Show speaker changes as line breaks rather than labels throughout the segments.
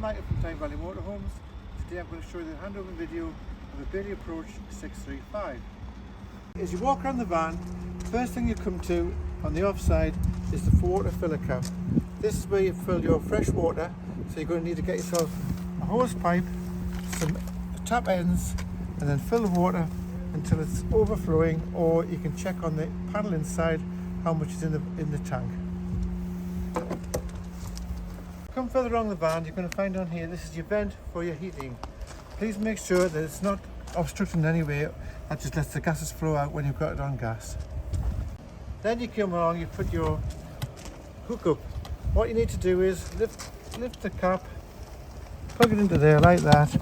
Michael from Tyne Valley Motorhomes. Today I'm going to show you the handover video of a Bailey Approach 635. As you walk around the van, the first thing you come to on the offside is the water filler cap. This is where you fill your fresh water, so you're going to need to get yourself a hose pipe, some tap ends, and then fill the water until it's overflowing, or you can check on the panel inside how much is in the tank. Come further along the van, you're going to find on here, this is your vent for your heating. Please make sure that it's not obstructed in any way. That just lets the gases flow out when you've got it on gas. Then you come along, you put your hook up. What you need to do is lift the cap, plug it into there like that.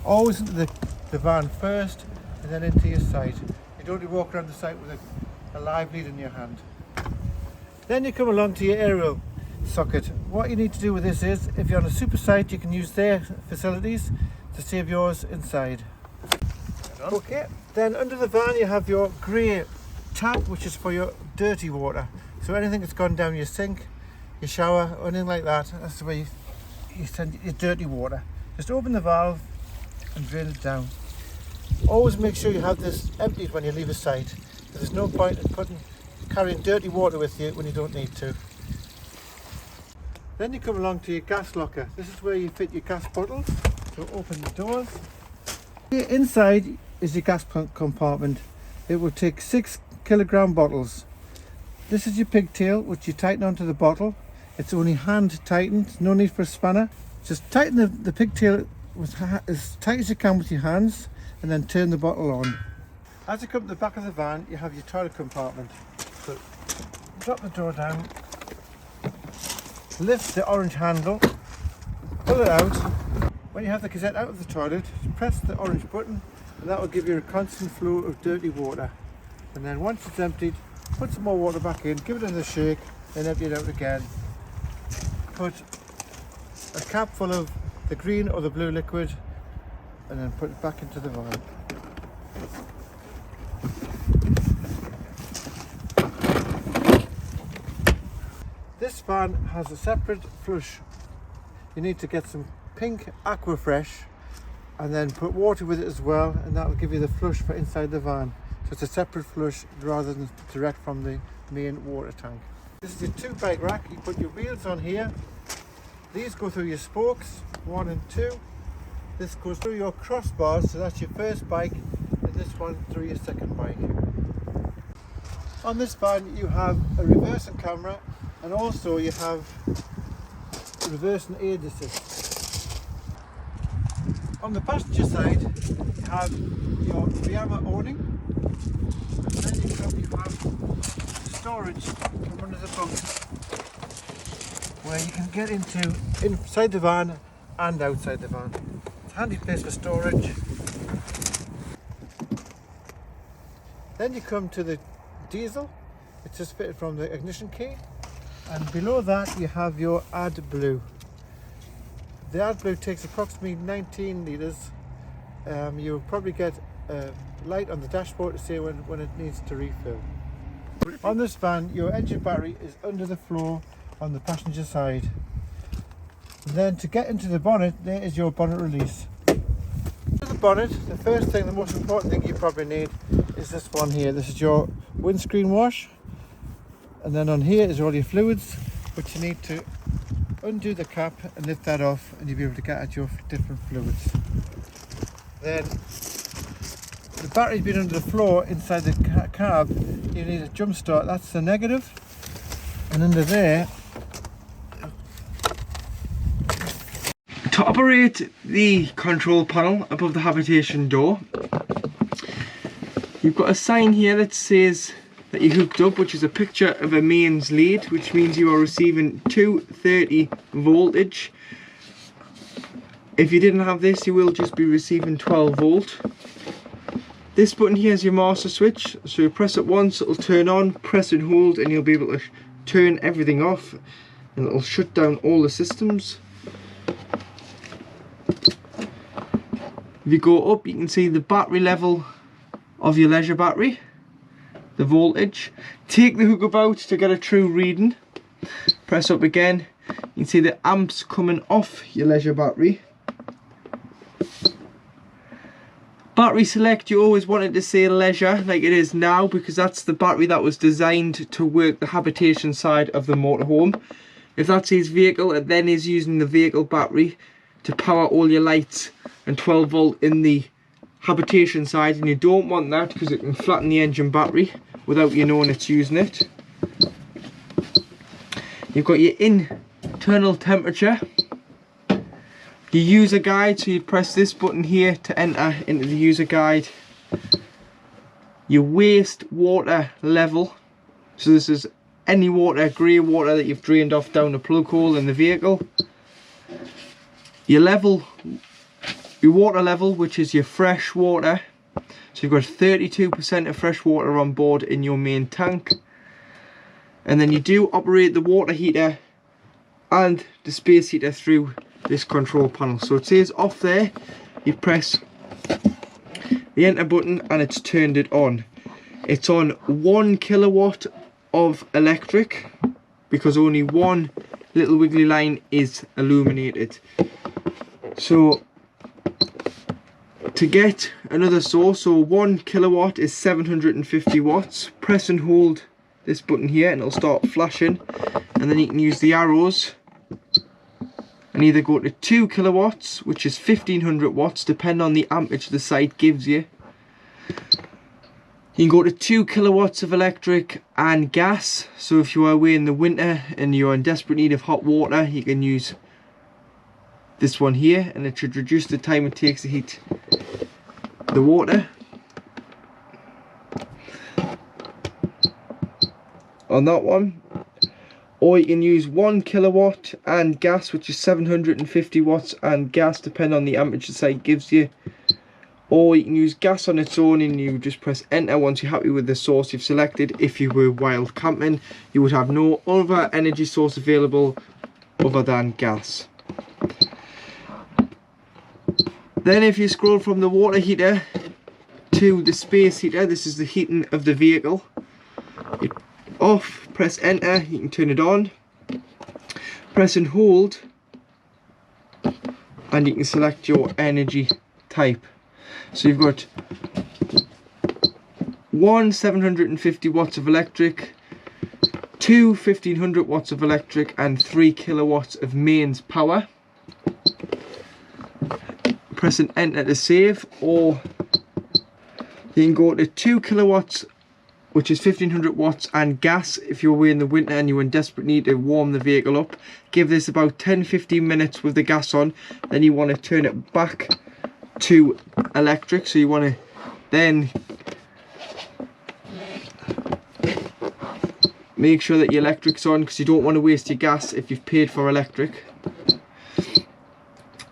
Always into the van first and then into your sight. You don't walk around the site with a live lead in your hand. Then you come along to your aerial socket. What you need to do with this is, if you're on a super site, you can use their facilities to save yours inside. Okay, then under the van you have your grey tap, which is for your dirty water. So anything that's gone down your sink, your shower, or anything like that, that's the way you send your dirty water. Just open the valve and drain it down. Always make sure you have this emptied when you leave a site. There's no point in carrying dirty water with you when you don't need to. Then you come along to your gas locker. This is where you fit your gas bottles. So open the doors. Here inside is your gas compartment. It will take 6 kilogram bottles. This is your pigtail, which you tighten onto the bottle. It's only hand tightened, no need for a spanner. Just tighten the pigtail as tight as you can with your hands, and then turn the bottle on. As you come to the back of the van, you have your toilet compartment. So drop the door down, lift the orange handle, pull it out. When you have the cassette out of the toilet, press the orange button, and that will give you a constant flow of dirty water. And then once it's emptied, put some more water back in, give it another shake, then empty it out again. Put a cap full of the green or the blue liquid, and then put it back into the van. This van has a separate flush. You need to get some pink Aquafresh and then put water with it as well, and that will give you the flush for inside the van. So it's a separate flush rather than direct from the main water tank. This is your 2 bike rack. You put your wheels on here. These go through your spokes, 1 and 2. This goes through your crossbars, so that's your first bike, and this one through your second bike. On this van you have a reversing camera, and also you have reverse and aid assist. On the passenger side you have your Riyama awning, and then you have storage from under the bunk, where you can get inside the van and outside the van. It's a handy place for storage. Then you come to the diesel. It's just fitted from the ignition key, and below that you have your AdBlue. The AdBlue takes approximately 19 litres. You'll probably get a light on the dashboard to say when it needs to refill. On this van, your engine battery is under the floor on the passenger side. And then to get into the bonnet, there is your bonnet release. To the bonnet, the first thing, the most important thing you probably need is this one here. This is your windscreen wash, and then on here is all your fluids, which you need to undo the cap and lift that off, and you'll be able to get at your different fluids. Then the battery's been under the floor inside the cab. You need a jump start, that's the negative, and under there,
to operate the control panel above the habitation door, you've got a sign here that says that you hooked up, which is a picture of a mains lead, which means you are receiving 230 voltage. If you didn't have this, you will just be receiving 12 volt. This button here is your master switch, so you press it once, it'll turn on, press and hold, and you'll be able to turn everything off, and it'll shut down all the systems. If you go up, you can see the battery level of your leisure battery, the voltage. Take the hook up out to get a true reading. Press up again, You can see the amps coming off your leisure battery. Battery select, you always wanted to say leisure like it is now, because that's the battery that was designed to work the habitation side of the motorhome. If that says vehicle, it then is using the vehicle battery to power all your lights and 12 volt in the habitation side, and you don't want that because it can flatten the engine battery without you knowing it's using it. You've got your internal temperature, your user guide, so you press this button here to enter into the user guide. Your waste water level, so this is any water, grey water that you've drained off down a plug hole in the vehicle. Your level, your water level, which is your fresh water, so you've got 32% of fresh water on board in your main tank. And then you do operate the water heater and the space heater through this control panel. So it says off there, you press the enter button and it's turned it on. It's on 1 kilowatt of electric because only one little wiggly line is illuminated. So to get another source, so 1 kilowatt is 750 watts. Press and hold this button here and it'll start flashing, and then you can use the arrows and either go to 2 kilowatts, which is 1500 watts, depending on the amperage the site gives you. You can go to 2 kilowatts of electric and gas, so if you are away in the winter and you're in desperate need of hot water, you can use this one here, and it should reduce the time it takes to heat the water. On that one. Or you can use 1 kilowatt and gas, which is 750 watts and gas, depending on the amperage the site gives you. Or you can use gas on its own and you just press enter once you're happy with the source you've selected. If you were wild camping, you would have no other energy source available other than gas. Then if you scroll from the water heater to the space heater, this is the heating of the vehicle. Off, press enter, you can turn it on, press and hold, and you can select your energy type. So you've got 1 750 watts of electric, 2 1500 watts of electric, and 3 kilowatts of mains power. Press and enter to save, or you can go to 2 kilowatts, which is 1500 watts and gas if you're away in the winter and you're in desperate need to warm the vehicle up. Give this about 10-15 minutes with the gas on, then you want to turn it back to electric. So you want to then make sure that your electric's on, because you don't want to waste your gas if you've paid for electric.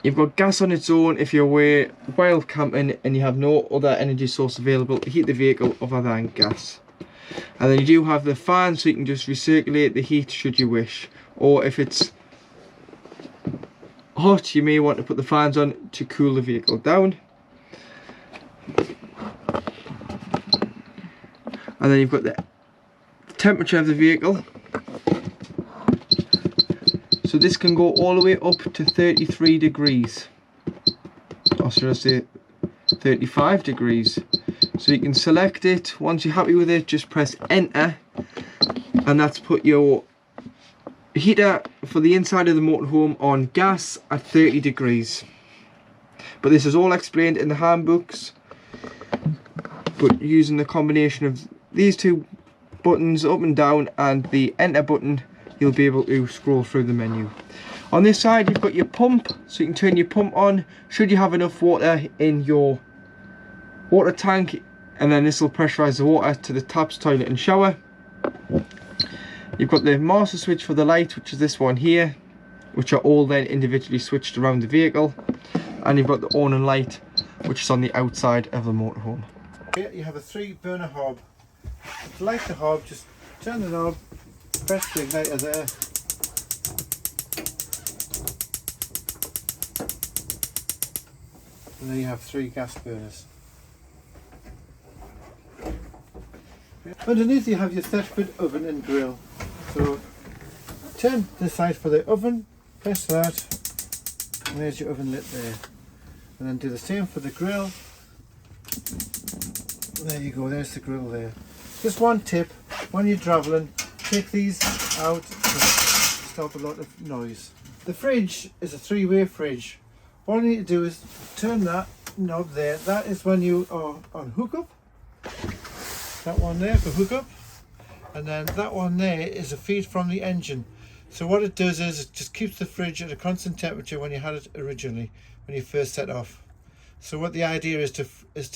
You've got gas on its own if you're away wild camping and you have no other energy source available to heat the vehicle other than gas. And then you do have the fan, so you can just recirculate the heat should you wish. Or if it's hot, you may want to put the fans on to cool the vehicle down. And then you've got the temperature of the vehicle. So this can go all the way up to 33 degrees. Or should I say 35 degrees. So you can select it. Once you're happy with it, just press enter, and that's put your heater for the inside of the motorhome on gas at 30 degrees. But this is all explained in the handbooks, but using the combination of these two buttons, up and down, and the enter button, you'll be able to scroll through the menu. On this side you've got your pump, so you can turn your pump on should you have enough water in your water tank, and then this will pressurize the water to the taps, toilet and shower. You've got the master switch for the light, which is this one here, which are all then individually switched around the vehicle, and you've got the on and light, which is on the outside of the motorhome.
Here you have a 3-burner hob. To light the hob, just turn the knob, press the igniter there, and then you have 3 gas burners. Underneath you have your 30-foot oven and grill. So Turn this side for the oven, press that, and there's your oven lid there. And then do the same for the grill. There you go, there's the grill there. Just one tip, when you're travelling, take these out to stop a lot of noise. The fridge is a 3-way fridge. All you need to do is turn that knob there. That is when you are on hookup. That one there for hookup. And then that one there is a feed from the engine. So what it does is it just keeps the fridge at a constant temperature when you had it originally, when you first set off. So what the idea is to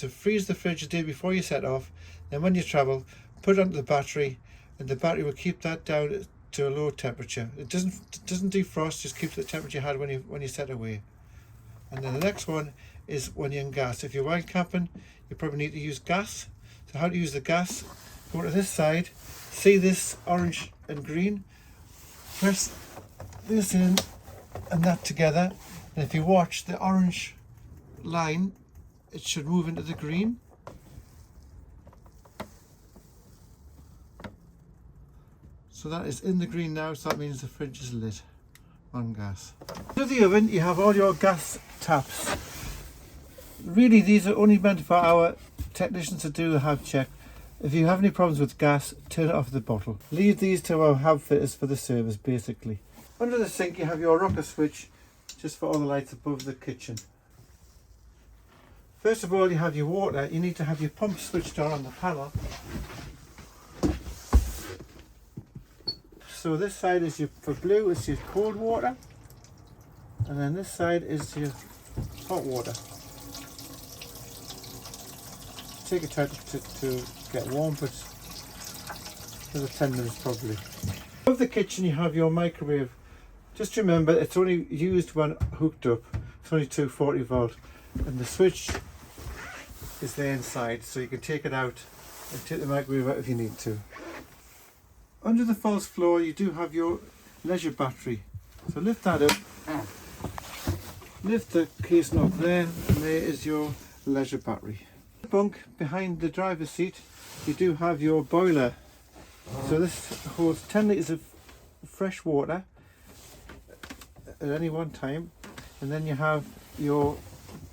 freeze the fridge a day before you set off. Then when you travel, put it onto the battery, and the battery will keep that down to a low temperature. It doesn't defrost, just keeps the temperature you had when you set away. And then the next one is when you're in gas. If you're wild camping, you probably need to use gas. So how to use the gas? Go to this side, see this orange and green, press this in and that together, and if you watch the orange line, it should move into the green. So that is in the green now, so that means the fridge is lit on gas. To the oven, you have all your gas taps. Really, these are only meant for our technicians to do a have check. If you have any problems with gas, turn it off the bottle. Leave these to our hub fitters for the service, basically. Under the sink, you have your rocker switch, just for all the lights above the kitchen. First of all, you have your water. You need to have your pump switched on the panel. So this side is for blue, it's your cold water, and then this side is your hot water. Take your time to get warm, but another 10 minutes probably. Above the kitchen you have your microwave. Just remember, it's only used when hooked up. It's only 240 volt, and the switch is there inside, so you can take it out and take the microwave out if you need to. Under the false floor you do have your leisure battery. So lift that up, lift the case knob there, and there is your leisure battery. The bunk behind the driver's seat, you do have your boiler. So this holds 10 litres of fresh water at any one time, and then you have your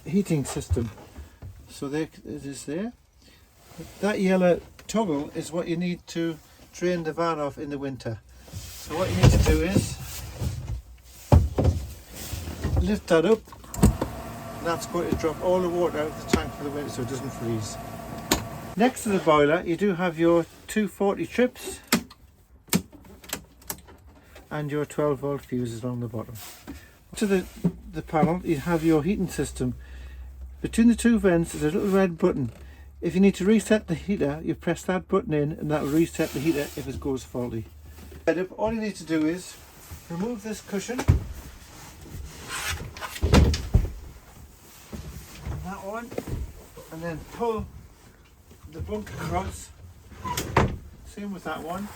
heating system. So there it is there. That yellow toggle is what you need to drain the van off in the winter. So what you need to do is lift that up, and that's going to drop all the water out of the tank for the winter so it doesn't freeze. Next to the boiler you do have your 240 trips and your 12 volt fuses along the bottom. To the panel you have your heating system. Between the two vents is a little red button. If you need to reset the heater, you press that button in and that will reset the heater if it goes faulty. All you need to do is remove this cushion, and that one, and then pull the bunk across. Same with that one.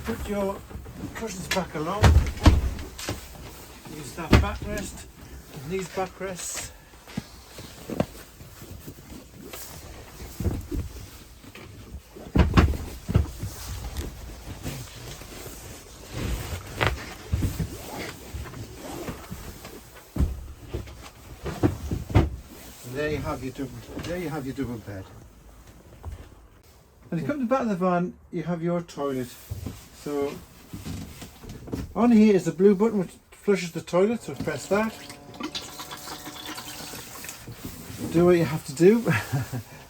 Put your cushions back along. Use that backrest. And these backrests. And there you have your double bed. When you come to the back of the van, you have your toilet. So on here is the blue button which flushes the toilet, so press that. Do what you have to do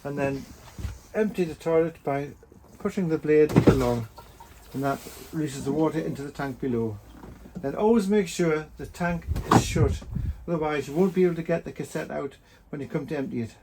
and then empty the toilet by pushing the blade along, and that releases the water into the tank below. Then always make sure the tank is shut, otherwise you won't be able to get the cassette out when you come to empty it.